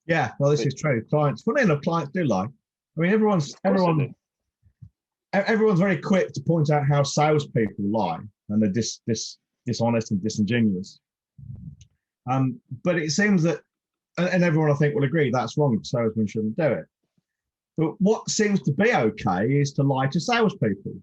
Yeah, well, this But is true. Clients, funny enough, clients do lie. I mean, of course I do. everyone's very quick to point out how salespeople lie and they're dishonest and disingenuous. But it seems that, and everyone I think will agree that's wrong. Salesmen shouldn't do it. But what seems to be okay is to lie to salespeople.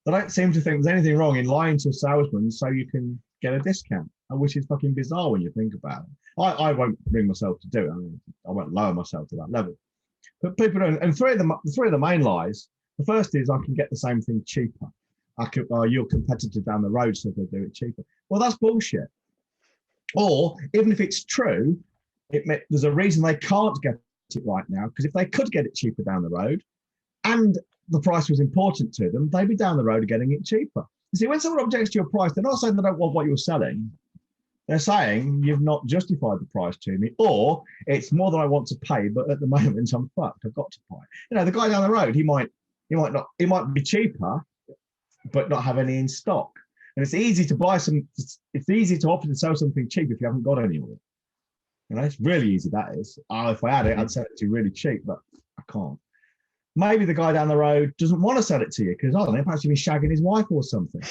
They don't seem to think there's anything wrong in lying to a salesman so you can get a discount, which is fucking bizarre when you think about it. I won't bring myself to do it. I mean, I won't lower myself to that level. But people don't. And three of the main lies. The first is I can get the same thing cheaper. Your competitor down the road said they'll do it cheaper. Well, that's bullshit. Or even if it's true, there's a reason they can't get it right now. Because if they could get it cheaper down the road, and the price was important to them, they'd be down the road getting it cheaper. You see, when someone objects to your price, they're not saying they don't want what you're selling. They're saying you've not justified the price to me, or it's more than I want to pay, but at the moment I'm fucked. I've got to pay. You know, the guy down the road, he might be cheaper, but not have any in stock. And it's easy to buy some. It's easy to offer to sell something cheap if you haven't got any of it. You know, it's really easy. That is. If I had it, I'd sell it to you really cheap, but I can't. Maybe the guy down the road doesn't want to sell it to you because I don't know, perhaps he's been shagging his wife or something.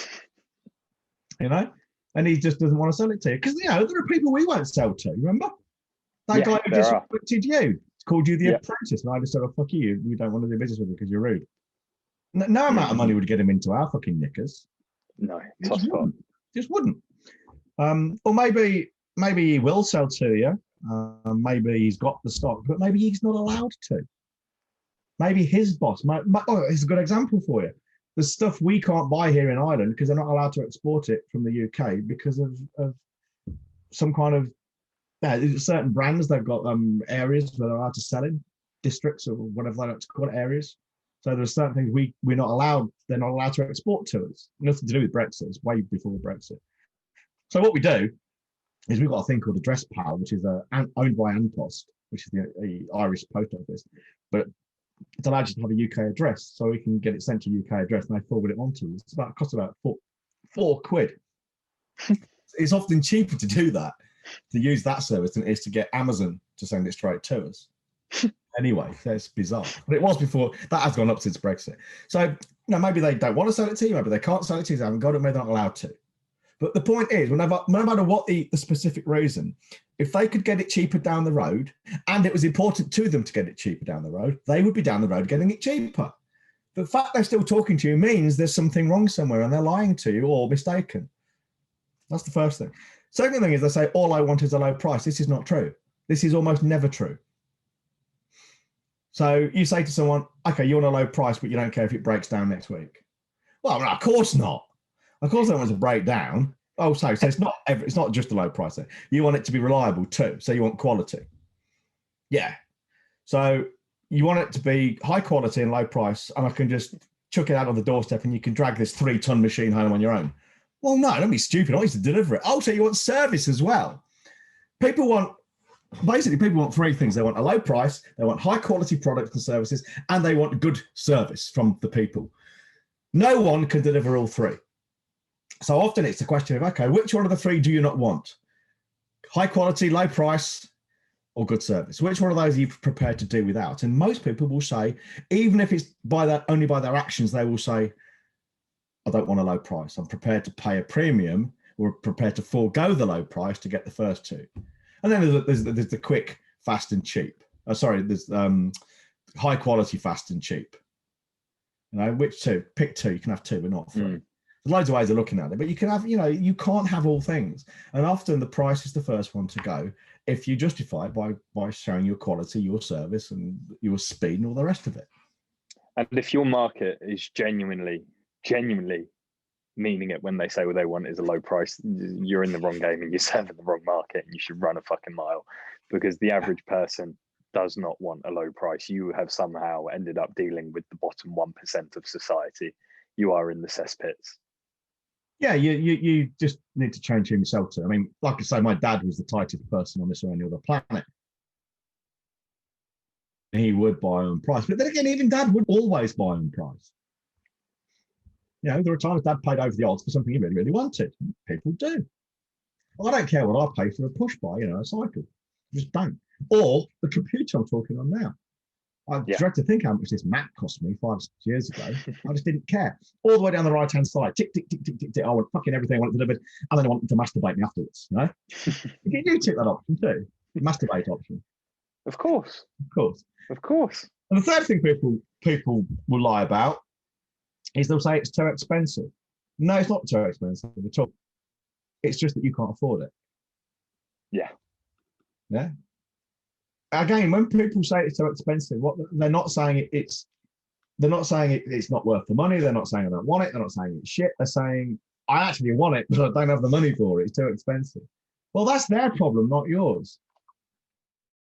You know. And he just doesn't want to sell it to you. Because, you know, there are people we won't sell to, remember? That guy who just disrespected you, called you the apprentice, and I just said, oh, fuck you, we don't want to do business with you because you're rude. No amount of money would get him into our fucking knickers. No, just wouldn't. Or maybe he will sell to you. Maybe he's got the stock, but maybe he's not allowed to. Maybe his boss it's a good example for you. There's stuff we can't buy here in Ireland because they're not allowed to export it from the UK because of some kind of certain brands. They've got areas where they're allowed to sell in, districts or whatever they like to call it, areas. So there's certain things we're not allowed. They're not allowed to export to us. Nothing to do with Brexit. It's way before Brexit. So what we do is we've got a thing called Address Pal, which is owned by An Post, which is the Irish post office, but it allows you to have a UK address, so we can get it sent to UK address and they forward it on to us. It costs about four quid. It's often cheaper to do that, to use that service, than it is to get Amazon to send it straight to us. Anyway, that's bizarre. But it was before. That has gone up since Brexit. So, maybe they don't want to sell it to you, maybe they can't sell it to you, they haven't got it, maybe they're not allowed to. But the point is, no matter what the specific reason, if they could get it cheaper down the road, and it was important to them to get it cheaper down the road, they would be down the road getting it cheaper. The fact they're still talking to you means there's something wrong somewhere and they're lying to you or mistaken. That's the first thing. Second thing is they say, all I want is a low price. This is not true. This is almost never true. So you say to someone, okay, you want a low price, but you don't care if it breaks down next week. Well, of course not. Of course, I don't want it to break down. Oh, so it's not just a low price. You want it to be reliable too. So you want quality. Yeah. So you want it to be high quality and low price, and I can just chuck it out on the doorstep and you can drag this 3-ton machine home on your own. Well, no, don't be stupid. I want you to deliver it. Oh, so you want service as well. People want three things. They want a low price, they want high quality products and services, and they want good service from the people. No one can deliver all three. So often it's a question of, okay, which one of the three do you not want? High quality, low price, or good service? Which one of those are you prepared to do without? And most people will say, even if it's only by their actions, they will say, I don't want a low price. I'm prepared to pay a premium or prepared to forego the low price to get the first two. And then there's the quick, fast and cheap. There's high quality, fast and cheap. Which two? Pick two. You can have two, but not three. There's loads of ways of looking at it, but you can have, you can't have all things. And often the price is the first one to go if you justify it by showing your quality, your service, and your speed and all the rest of it. And if your market is genuinely meaning it when they say what they want is a low price, you're in the wrong game and you're serving the wrong market, and you should run a fucking mile, because the average person does not want a low price. You have somehow ended up dealing with the bottom 1% of society. You are in the cesspits. Yeah, you just need to change whom you sell to. I mean, like I say, my dad was the tightest person on this or any other planet. He would buy on price. But then again, even Dad would always buy on price. There were times Dad paid over the odds for something he really, really wanted. People do. I don't care what I pay for a push buy, a cycle. Just don't. Or the computer I'm talking on now. I Yeah. dread to think how much this Mac cost me 5 6 years ago. I just didn't care. All the way down the right hand side, tick, tick, tick, tick, tick, tick. I want fucking everything I want it delivered, and then I want them to masturbate me afterwards. You know, you tick that option too. Masturbate option, Of course. of course. Of course. And the third thing people will lie about is they'll say it's too expensive. No, it's not too expensive at all. It's just that you can't afford it. Yeah. Yeah. Again, when people say it's too expensive, what they're not saying they're not saying it's not worth the money. They're not saying I don't want it. They're not saying it's shit. They're saying I actually want it, but I don't have the money for it. It's too expensive. Well, that's their problem, not yours.